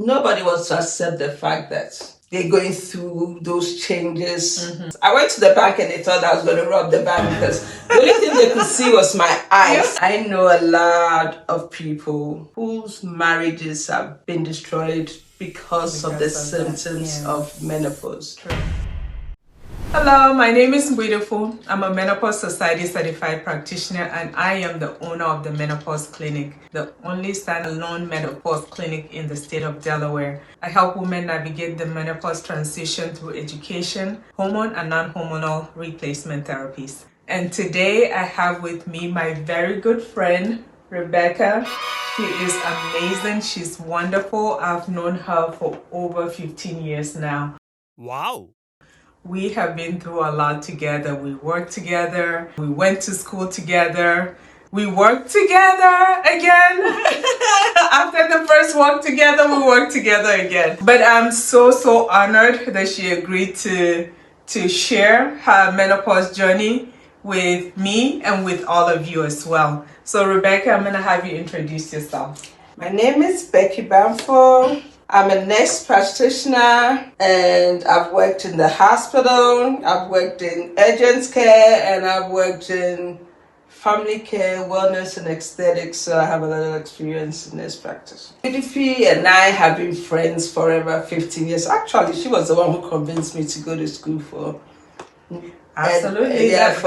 nobody wants to accept the fact that they're going through those changes. I went to the bank and they thought I was going to rob the bank because the only thing they could see was my eyes. I know a lot of people whose marriages have been destroyed because of the symptoms of menopause. True. Hello, my name is Beautiful. I'm a Menopause Society certified practitioner and I am the owner of the Menopause Clinic, the only standalone menopause clinic in the state of Delaware. I help women navigate the menopause transition through education, hormone and non-hormonal replacement therapies. And today I have with me my very good friend, Rebecca. She is amazing. She's wonderful. I've known her for over 15 years now. Wow. We have been through a lot together. We worked together. We went to school together. We worked together again. After the first walk together, we worked together again. But I'm so honored that she agreed to share her menopause journey with me and with all of you as well. So Rebecca, I'm going to have you introduce yourself. My name is Becky Bamford. I'm a nurse practitioner and I've worked in the hospital, I've worked in urgent care, and I've worked in family care, wellness and aesthetics, so I have a lot of experience in nurse practice. Beautiful and I have been friends for over 15 years. Actually, she was the one who convinced me to go to school for Absolutely, that's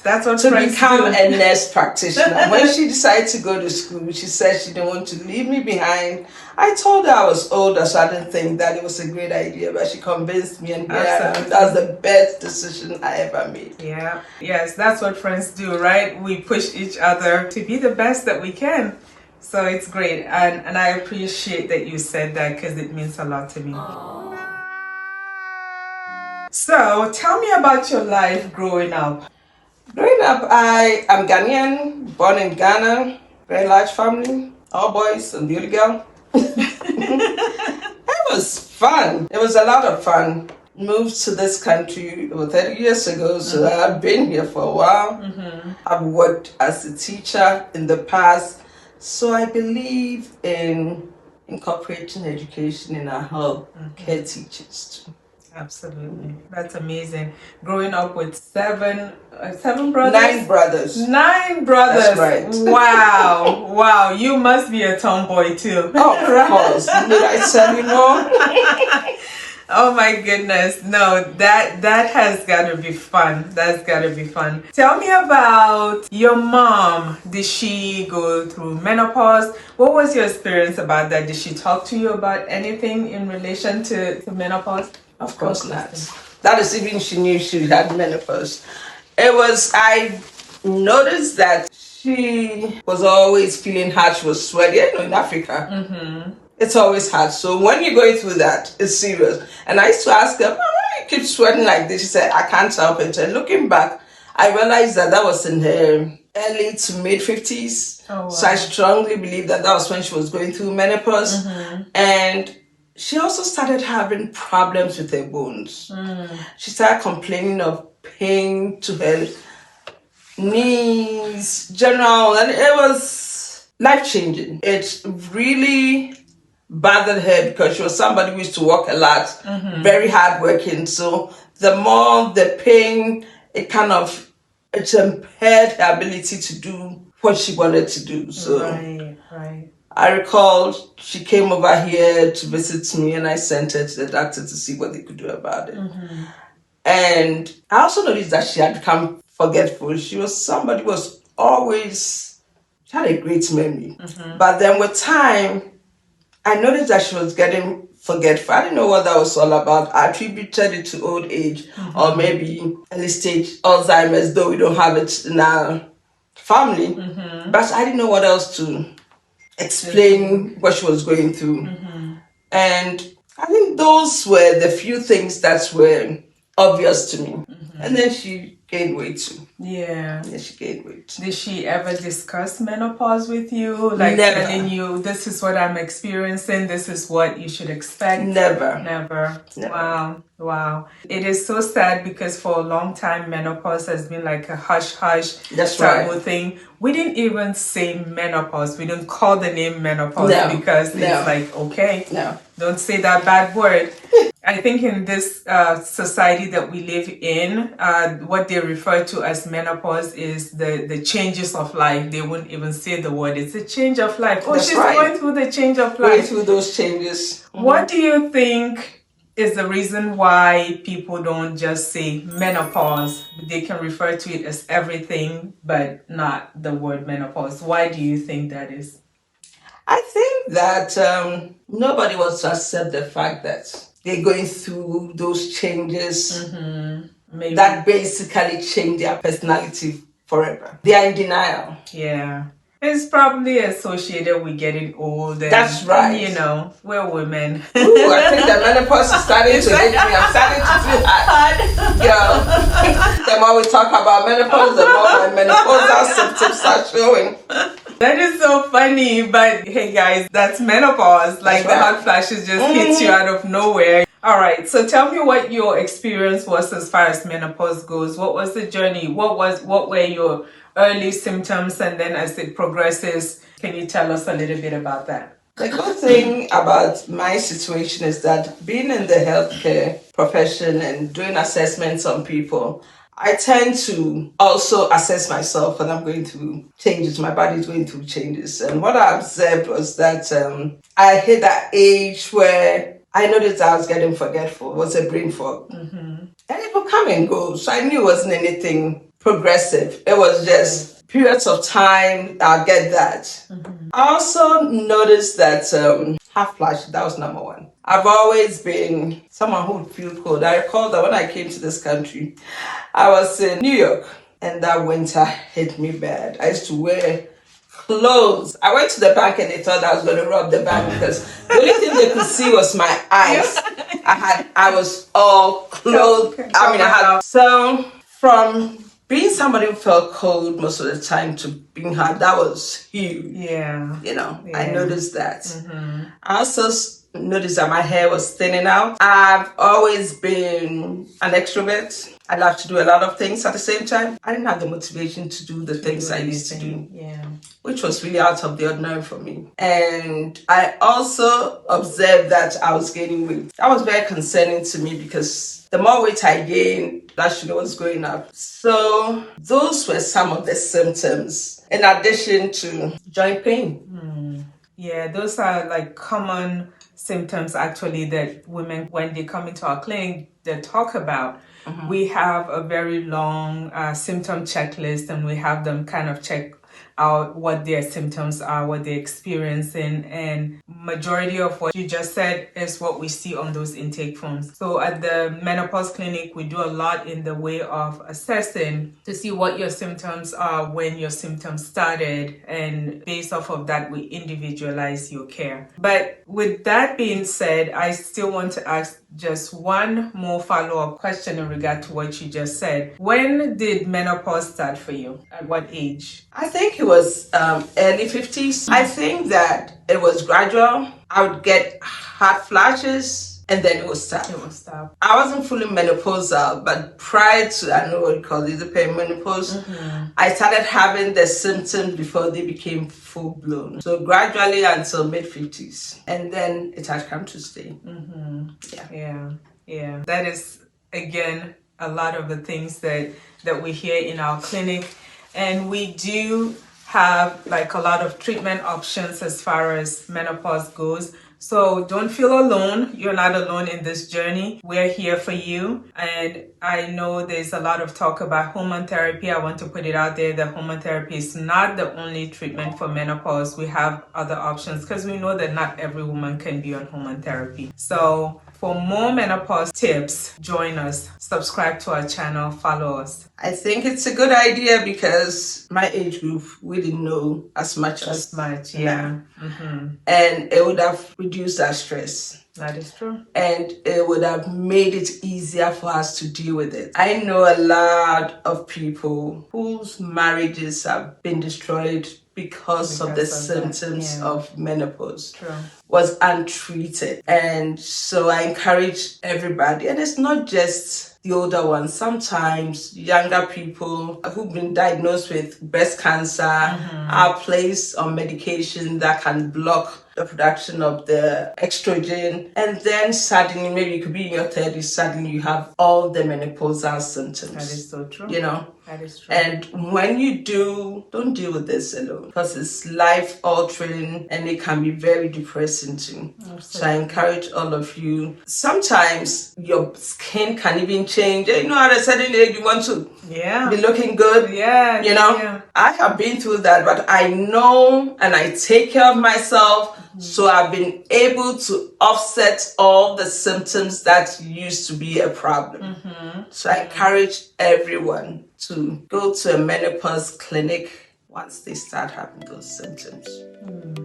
what to friends become do. a nurse practitioner. When she decided to go to school, she said she didn't want to leave me behind. I told her I was older, so I didn't think that it was a great idea, but she convinced me, and yeah, that's the best decision I ever made. Yeah, yes, that's what friends do, right? We push each other to be the best that we can. So it's great, and I appreciate that you said that because it means a lot to me. So tell me about your life growing up. Growing up, I am Ghanaian, born in Ghana, very large family, all boys and the only girl. It was fun. It was a lot of fun. Moved to this country over 30 years ago, so I've been here for a while. I've worked as a teacher in the past, so I believe in incorporating education in our hub care teachers too. Absolutely, that's amazing. Growing up with seven brothers. 9 brothers. 9 brothers. That's right. Wow. You must be a tomboy too. Oh, of course. Did I tell you more? Oh my goodness. No, that has got to be fun. That's got to be fun. Tell me about your mom. Did she go through menopause? What was your experience about that? Did she talk to you about anything in relation to menopause? Of course not. That is even she knew she had menopause. I noticed that she was always feeling hot. She was sweaty. You know, in Africa, it's always hot. So when you're going through that, it's serious. And I used to ask her, why do you keep sweating like this? She said, I can't help it. And looking back, I realized that was in her early to mid 50s. Oh, wow. So I strongly believe that was when she was going through menopause. And she also started having problems with her bones. She started complaining of pain to her knees, general, and it was life-changing. It really bothered her because she was somebody who used to work a lot, very hard-working. So the more the pain, it impaired her ability to do what she wanted to do. So. Right. I recall she came over here to visit me and I sent her to the doctor to see what they could do about it. And I also noticed that she had become forgetful. She was somebody who was always, she had a great memory. But then with time, I noticed that she was getting forgetful. I didn't know what that was all about. I attributed it to old age or maybe early stage Alzheimer's, though we don't have it in our family. But I didn't know what else to explain what she was going through. And I think those were the few things that were obvious to me. And then she gained weight too. Yeah. Yeah, she gained weight. Did she ever discuss menopause with you? Like Never. telling you, this is what I'm experiencing, this is what you should expect? Never. Never. Wow. It is so sad because for a long time, menopause has been like a hush-hush taboo thing. We didn't even say menopause. We didn't call the name menopause because it's like, okay, don't say that bad word. I think in this society that we live in, what they refer to as menopause is the changes of life. They wouldn't even say the word. It's a change of life. Oh, she's going through the change of life. Going through those changes. What do you think is the reason why people don't just say menopause? They can refer to it as everything, but not the word menopause. Why do you think that is? I think that nobody wants to accept the fact that they're going through those changes that basically change their personality forever. They are in denial. Yeah. It's probably associated with getting old. That's right. And, you know, we're women. Ooh, I think the menopause is starting to hit me. I'm starting to feel hot. Yo, the more we talk about menopause, the more my menopausal symptoms start showing. That is so funny, but hey guys, that's menopause. Like the hot flashes just hits you out of nowhere. All right, so tell me what your experience was as far as menopause goes. What was the journey? What were your early symptoms, and then as it progresses, can you tell us a little bit about that? The good thing about my situation is that being in the healthcare profession and doing assessments on people, I tend to also assess myself when I'm going through changes. My body's going through changes. And what I observed was that I hit that age where I noticed I was getting forgetful. It was a brain fog. And it would come and go. So I knew it wasn't anything progressive. It was just periods of time. I'll get that. I also noticed that hot flash, that was number one. I've always been someone who would feel cold. I recall that when I came to this country, I was in New York and that winter hit me bad. I used to wear clothes. I went to the bank and they thought I was going to rob the bank because the only thing they could see was my eyes. I was all clothed. So from being somebody who felt cold most of the time to being hot, that was huge. Yeah. You know, I noticed that. I also noticed that my hair was thinning out. I've always been an extrovert. I love to do a lot of things at the same time. I didn't have the motivation to do the things I used to do, which was really out of the ordinary for me. And I also observed that I was gaining weight. That was very concerning to me because the more weight I gained, that sugar was going up. So those were some of the symptoms, in addition to joint pain. Yeah, those are like common symptoms actually that women, when they come into our clinic, they talk about. We have a very long symptom checklist, and we have them kind of check out what their symptoms are, what they're experiencing, and majority of what you just said is what we see on those intake forms. So at the menopause clinic, we do a lot in the way of assessing to see what your symptoms are, when your symptoms started, and based off of that, we individualize your care. But with that being said, I still want to ask just one more follow-up question in regard to what you just said. When did menopause start for you? At what age? I think it was early 50s. I think that it was gradual. I would get hot flashes and then it would stop. I wasn't fully menopausal, but prior to, I don't know what you call it, the perimenopause, I started having the symptoms before they became full-blown. So gradually until mid-50s. And then it had come to stay. Yeah. That is, again, a lot of the things that we hear in our clinic. And we do have like a lot of treatment options as far as menopause goes. So don't feel alone. You're not alone in this journey. We're here for you. And I know there's a lot of talk about hormone therapy. I want to put it out there that hormone therapy is not the only treatment for menopause. We have other options because we know that not every woman can be on hormone therapy. So For more menopause tips, join us. Subscribe to our channel, follow us. I think it's a good idea because my age group, we didn't know as much Yeah. And it would have reduced our stress. That is true. And it would have made it easier for us to deal with it. I know a lot of people whose marriages have been destroyed because of the symptoms of menopause. True. Was untreated. And so I encourage everybody, and it's not just the older ones, sometimes younger people who've been diagnosed with breast cancer are placed on medication that can block the production of the estrogen, and then suddenly, maybe you could be in your 30s, suddenly you have all the menopausal symptoms. That is so true. That is true. And when you don't deal with this alone, because it's life altering and it can be very depressing too. Absolutely. So I encourage all of you. Sometimes your skin can even change. At a certain age you want to be looking good. I have been through that, but I know and I take care of myself. So I've been able to offset all the symptoms that used to be a problem. So I encourage everyone to go to a menopause clinic once they start having those symptoms.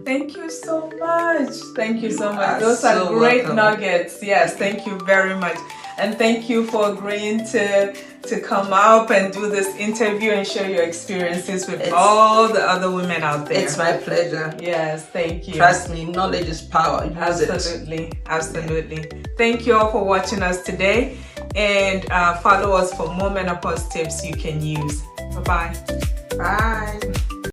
Thank you so much. Thank you so much. Those are great nuggets. Yes, thank you very much. And thank you for agreeing to come up and do this interview and share your experiences with all the other women out there. It's my pleasure. Yes, thank you. Trust me, knowledge is power. Absolutely. Thank you all for watching us today. And follow us for more menopause tips you can use. Bye-bye. Bye.